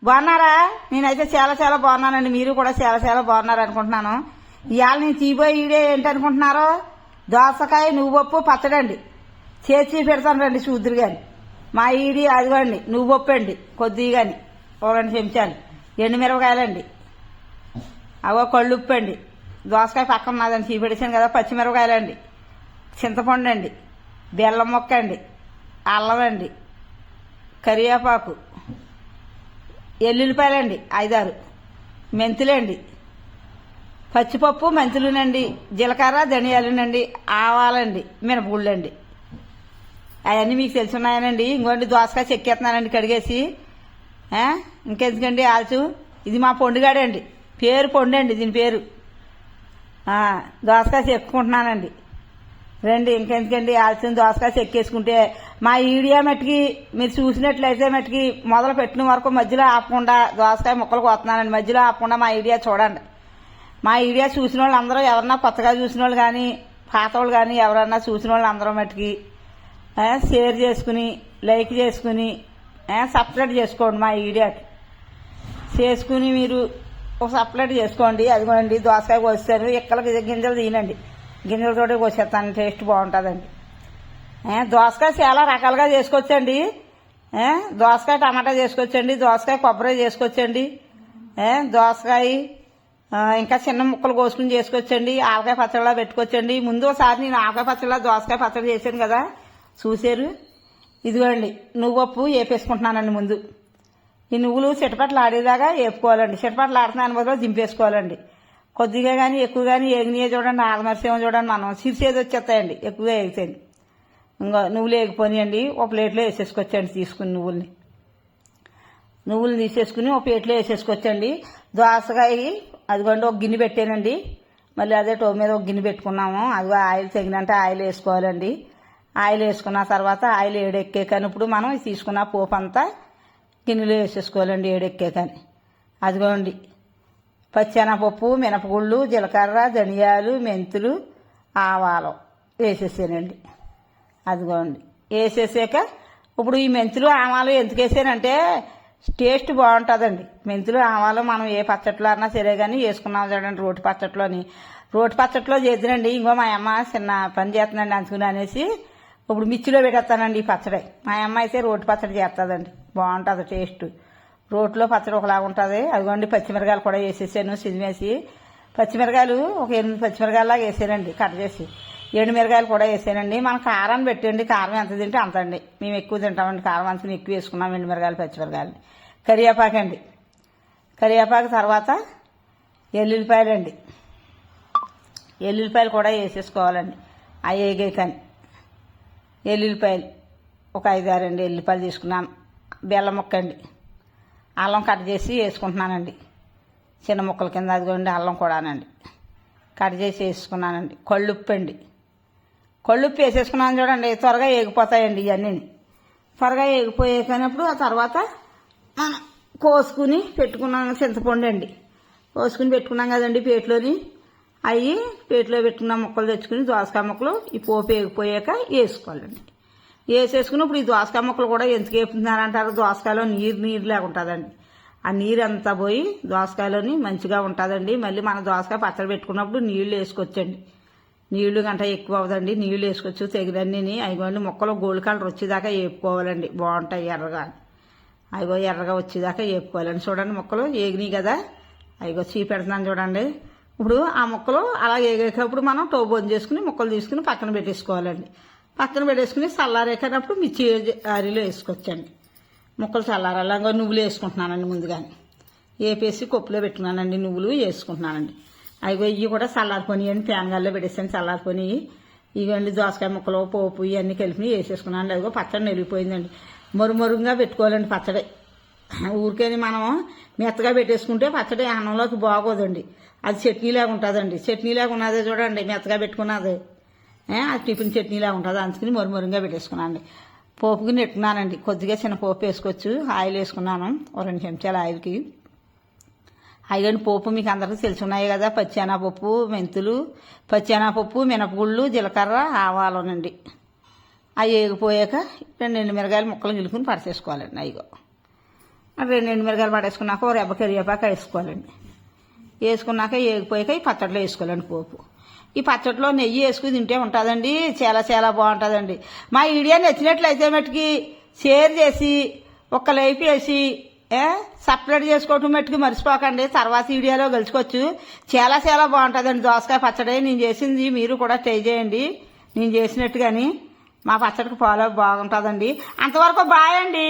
బాగున్నారా? నేనైతే చాలా చాలా బాగున్నానండి. మీరు కూడా చాలా చాలా బాగున్నారు అనుకుంటున్నాను. ఇవాళ నేను తీయబోయే వీడియో ఏంటనుకుంటున్నారో, దోసకాయ నువ్వుపప్పు పచ్చడండి. చేసి పెడతాను రండి చూద్దరు గాని. మా ఈడి అదిగోండి నువ్వుపప్పు అండి, కొద్దిగా కానీ ఒక 2 చెంచాలు ఎండుమిరపకాయలండి, అవో కళ్ళుప్పు అండి, దోసకాయ పక్కన ఉన్నదండి చీపెడేసాను కదా, పచ్చిమిరపకాయలండి, చింతపండు అండి, బెల్లం ముక్క అండి, అల్లం అండి, కరివేపాకు, ఎల్లుల్లిపాయలండి 5-6, మెంతులండి, పచ్చిపప్పు మెంతులునండి, జీలకర్ర ధనియాలునండి, ఆవాలండి, మినపగుళ్ళండి. అవన్నీ మీకు తెలుసున్నాయనండి. ఇంకోండి దోసకాయ చెక్కేస్తున్నానండి కడిగేసి. ఇంకెందుకండి ఆల్చు, ఇది మా పొండుగాడండి, పేరు పొండు అండి దీని పేరు. దోసకాయ చెక్కుకుంటున్నానండి రండి. ఇంకెందుకండి ఆల్చిన దోసకాయ చెక్కేసుకుంటే మా వీడియో మట్టుకి మీరు చూసినట్లయితే మట్టుకి మొదలు పెట్టిన వరకు మధ్యలో ఆపకుండా దోసకాయ ముక్కలు కోస్తున్నానండి. మధ్యలో ఆపకుండా మా వీడియో చూడండి. మా వీడియో చూసిన వాళ్ళు అందరూ ఎవరన్నా కొత్తగా చూసిన వాళ్ళు కానీ పాత వాళ్ళు కానీ ఎవరన్నా చూసిన వాళ్ళు అందరూ మట్టుకి షేర్ చేసుకుని లైక్ చేసుకుని సబ్స్క్రైబ్ చేసుకోండి. మా వీడియోకి చేసుకుని మీరు ఒక సబ్స్క్రైబ్ చేసుకోండి. అదిగోండి దోసకాయ కోస్తారు, ఎక్కల గింజలు తీనండి, గింజలతోటి కోసేస్తాను, టేస్ట్ బాగుంటుందండి. దోసకాయ చాలా రకాలుగా చేసుకోవచ్చండి. దోసకాయ టమాటా చేసుకోవచ్చండి, దోసకాయ కొబ్బరి చేసుకోవచ్చండి, దోసకాయ ఇంకా చిన్న ముక్కలు కోసుకుని చేసుకోవచ్చండి, ఆవకాయ పచ్చడిలా పెట్టుకోవచ్చండి. ముందు ఒకసారి నేను ఆవకాయ పచ్చడిలా దోసకాయ పచ్చడి చేశాను కదా, చూశారు. ఇదిగోండి నువ్వుపప్పు వేపేసుకుంటున్నానండి. ముందు ఈ నువ్వులు చిటపట్లు ఆడేదాకా వేపుకోవాలండి. చిటపట్లు ఆడుతున్నాను బదులు దింపేసుకోవాలండి. కొద్దిగా కానీ ఎక్కువ కానీ ఏగినాయో చూడండి, ఆగమరిసేమో చూడండి, మనం సిరిసేది వచ్చేస్తాయండి ఎక్కువగా వేగితేండి. ఇంకా నువ్వులు వేగిపోనియండి, ఒక ప్లేట్లో వేసేసుకోవచ్చండి. తీసుకుని నువ్వులు తీసేసుకుని ఒక ప్లేట్లో వేసేసుకోవచ్చండి. దోసకాయ అదిగోండి ఒక గిన్నె పెట్టానండి, మళ్ళీ అదే టో మీద ఒక గిన్నె పెట్టుకున్నాము. అదిగో ఆయిల్ తగినంటే ఆయిల్ వేసుకోవాలండి. ఆయిల్ వేసుకున్న తర్వాత ఆయిల్ ఏడెక్కే కానీ ఇప్పుడు మనం తీసుకున్న పోపు అంతా గిన్నెలో వేసేసుకోవాలండి ఏడెక్కే కానీ. అదిగోండి పచ్చెనపప్పు, మినపగుళ్ళు, జీలకర్ర, ధనియాలు, మెంతులు, ఆవాలు వేసేసానండి. అదిగోండి వేసేసాక ఇప్పుడు ఈ మెంతులు ఆవాలు ఎందుకు వేసానంటే టేస్ట్ బాగుంటుందండి. మెంతులు ఆవాలు మనం ఏ పచ్చట్లో అన్నా సరే కానీ వేసుకున్నాం చూడండి. రోటి పచ్చట్లో చేద్దానండి. ఇంకో మా అమ్మ చిన్న పని చేస్తుందండి అందుకుని అనేసి ఇప్పుడు మిర్చిలో పెట్టేస్తానండి ఈ పచ్చడి. మా అమ్మ అయితే రోటి పచ్చడి చేస్తుందండి, బాగుంటుంది టేస్ట్. రోట్లో పచ్చడి ఒకలాగా ఉంటుంది. అదిగోండి పచ్చిమిరకాయలు కూడా వేసేసాను సిదిమేసి. పచ్చిమిరకాయలు ఒక 8 పచ్చిమిరకాయలాగా వేసానండి కట్ చేసి. ఎండుమిరకాయలు కూడా వేసానండి. మనం కారాన్ని పెట్టండి, కారం ఎంత తింటే అంత అండి. మేము ఎక్కువ తింటామండి, కారం అంతా ఎక్కువ వేసుకున్నాం. ఎండుమిరకాయలు పచ్చిమిరకాయలు, కరివేపాకు అండి, కరివేపాకు తర్వాత ఎల్లుల్లిపాయలండి, ఎల్లుల్లిపాయలు కూడా వేసేసుకోవాలండి. అవి వేగే కానీ ఎల్లుల్లిపాయలు ఒక 5-6 ఎల్లుల్లిపాయలు తీసుకున్నాను. బెల్లం ముక్క అండి, అల్లం కట్ చేసి వేసుకుంటున్నానండి చిన్న ముక్కల కింద. అదిగోండి అల్లం కూడానండి కట్ చేసి వేసుకున్నానండి. కళ్ళుప్పు అండి, కళ్ళుప్పు వేసేసుకున్నాను చూడండి. త్వరగా వేగిపోతాయండి ఇవన్నీ. త్వరగా వేగిపోయేకనప్పుడు ఆ తర్వాత మనం కోసుకుని పెట్టుకున్నాను చింతపండు అండి. కోసుకుని పెట్టుకున్నాం కదండి పేట్లోని. అవి పేట్లో పెట్టుకున్న ముక్కలు తెచ్చుకుని దోసకాయ ముక్కలు ఈ పోపు వేగిపోయాక వేసుకోవాలండి. వేసేసుకుని ఇప్పుడు ఈ దోసకాయ ముక్కలు కూడా ఎందుకు వేపుతున్నారంటారు, దోసకాయలో నీరు లేక ఉంటుందండి. ఆ నీరు అంతా పోయి దోసకాయలోని మంచిగా ఉంటుందండి. మళ్ళీ మన దోసకాయ పచ్చడి పెట్టుకున్నప్పుడు నీళ్లు వేసుకోవచ్చండి. నీళ్లు గంట ఎక్కువ అవ్వదండి, నీళ్లు వేసుకోవచ్చు తెగిలన్నీ. అయిగోండి ముక్కలు గోల్డ్ కలర్ వచ్చేదాకా వేపుకోవాలండి, బాగుంటాయి ఎర్రగా. అయిగో ఎర్రగా వచ్చేదాకా వేపుకోవాలండి. చూడండి ముక్కలు వేగినాయి కదా, అయిగో చీపెడుతున్నాను చూడండి. ఇప్పుడు ఆ ముక్కలు అలా వేగేటప్పుడు మనం టో బంద్ చేసుకుని ముక్కలు తీసుకుని పక్కన పెట్టేసుకోవాలండి. పక్కన పెట్టేసుకుని చల్లారేకనప్పుడు మిర్చి అరిలో వేసుకోవచ్చండి. ముక్కలు చల్లారాలంగా నువ్వులు వేసుకుంటున్నానండి. ముందుగానే వేపేసి కొప్పులో పెట్టుకున్నానండి, నువ్వులు వేసుకుంటున్నానండి. అవి ఇవి కూడా చల్లారిపోయినాయండి, ప్యాన్గాల్లో పెట్టేసాను చల్లారిపోయి. ఇవన్నీ దోసకాయ ముక్కలు పోపు ఇవన్నీ కలిపి వేసేసుకున్నాను. అదిగో పచ్చడి నెలిగిపోయిందండి. మరుమరుగా పెట్టుకోవాలండి పచ్చడి. ఊరికేని మనం మెత్తగా పెట్టేసుకుంటే పచ్చడి అన్నంలోకి బాగోదండి, అది చట్నీలాగా ఉంటుందండి. చట్నీలాగా ఉన్నదే చూడండి మెత్తగా పెట్టుకున్నది, అది టిఫిన్ చట్నీలాగా ఉంటుంది. అందుకని మరుమరుగా పెట్టేసుకున్నానండి. పోపుకి నెట్టుకున్నానండి. కొద్దిగా చిన్న పోపు వేసుకోవచ్చు. ఆయిల్ వేసుకున్నాను ఒక 2 చెంచాలు ఆయిల్కి. అయిగండి పోపు మీకు అందరికీ తెలిసి ఉన్నాయి కదా, పచ్చెనపప్పు, మెంతులు, పచ్చెనపప్పు, మినపగుళ్ళు, జీలకర్ర, ఆవాలునండి. అవి వేగిపోయాక 2 ఎండుమిరకాయలు ముక్కలు గిలుకుని పరచేసుకోవాలండి. రెండు ఎండుమిరకాయలు పడేసుకున్నాక ఓ రెబ్బ కరివేపాకు వేసుకోవాలండి. వేసుకున్నాక ఏగిపోయాక ఈ పచ్చడిలో వేసుకోవాలండి పోపు. ఈ పచ్చడిలో నెయ్యి వేసుకుని తింటే ఉంటుందండి, చాలా చాలా బాగుంటుందండి. మా వీడియో నచ్చినట్లయితే మట్టుకి షేర్ చేసి ఒక్క లైక్ వేసి సపరేట్ చేసుకోవటం మట్టుకి మర్చిపోకండి. తర్వాత వీడియోలో కలుసుకోవచ్చు. చాలా చాలా బాగుంటుందండి దోసకాయ పచ్చడి. నేను చేసింది మీరు కూడా ట్రై చేయండి, నేను చేసినట్టుగాని. మా పచ్చడికి ఫాలో బాగుంటుందండి. అంతవరకు బాయ్ అండి.